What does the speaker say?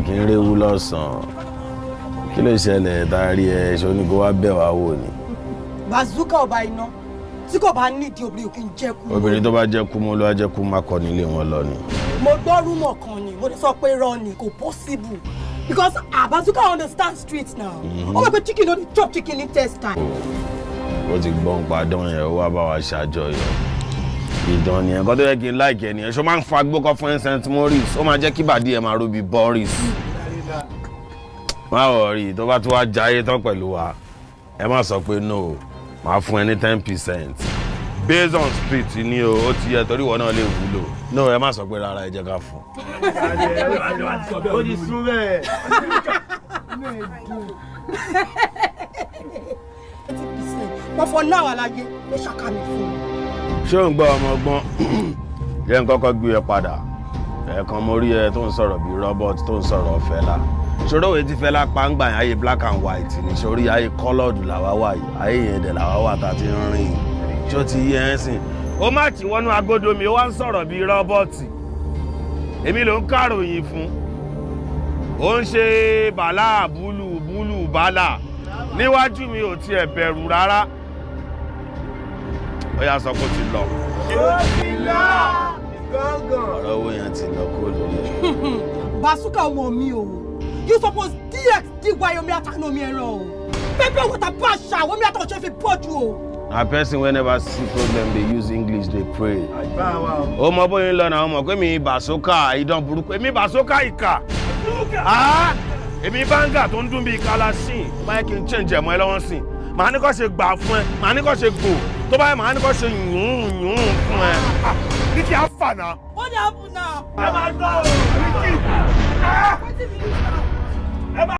kì í réwú lọ́sàn-án kí ló ṣẹlẹ̀ dárí ẹ ṣe oníkó wá bẹ̀ wá wò ni. Masuka ọba iná tí kò bá nídìí obìnrin kì í jẹ́ kú. obìnrin tó bá jẹ́ kú mọ́ ló wá jẹ́ kú má kọ́ nílé wọn lọ ni. mo gbọ́ rúmọ̀ kan ni mo lè sọ pé rọ ni kò possible because Masuka understand street now. ó wà pé chicken no dey chop chicken intestine. ó ti gbọ́n padàn yẹn ó wá bá wa ṣàjọyọ̀ ìdán ni ẹ̀kọ́ tó yẹ kí n láìkẹ́ ni ẹ̀ṣọ́ máa ń fa gbókọ́ fún St. Maurice ó máa jẹ́ kí bàdí ẹ̀ máa róbi Boris. má wọ̀ rí tó bá tún wá jayé tán pẹ̀lú wa ẹ má sọ pé no máa fún ẹ ní 10% based on street ni o ó ti yẹ torí ìwọ náà lè wúlò no ẹ má sọ pé rárá ẹ jẹ́ ká fún. ó ti sún bẹ́ẹ̀. wọ́n fọ náà àlàyé ní ṣàkàmì fún un. ṣé ò ń gbọ́ ọmọ ọgbọ́n jẹ́ n kọ́kọ́ gbé ẹ padà ẹ̀ẹ̀kan mo rí ẹ tó ń sọ̀rọ̀ bíi robot tó ń sọ̀rọ̀ Fẹlá ṣòro òwe tí Fẹlá pa ń gbà yẹn ayé black and white ní sórí ayé coloured làwa wà yìí ayé yẹn dẹ̀ làwa wà tá a ti ń rìn ṣó ti yẹ ẹ́ sìn. ó má ti wọnú agodo mi ó wá ń sọ̀rọ̀ bíi robot èmi ló ń kàròyìn fún ó ń ṣe bàálà búlù bàálà níwájú mi ò tiẹ̀ bẹ̀rù rárá ó yà sọ pé ó ti lọ. ó ti lọ gángan. ọ̀rọ̀ owó yẹn ti lọ kó lórí ẹ̀. Masuka ọmọ mi o you suppose dxdy omi atanu omi ẹran o pepper water pasha omi atanu ṣe fi pọ̀jù o. na person wey never see problem dey use English dey pray. ó mọ bóyá ń lọ náà ó mọ̀ pé mi Masuka idán burúkú èmi Masuka ìkà èmi báńgà tó ń dún bíi kalasin báyìí kí n change ẹ̀mọ́ ẹ lọ́wọ́ sí i màá ní kó ṣe gbà fún ẹ màá ní kó ṣe gbò tó báyìí màá ní kó ṣe yùn fún ẹ. ní kí á fà náà. What happened now? ẹ máa gbọ́.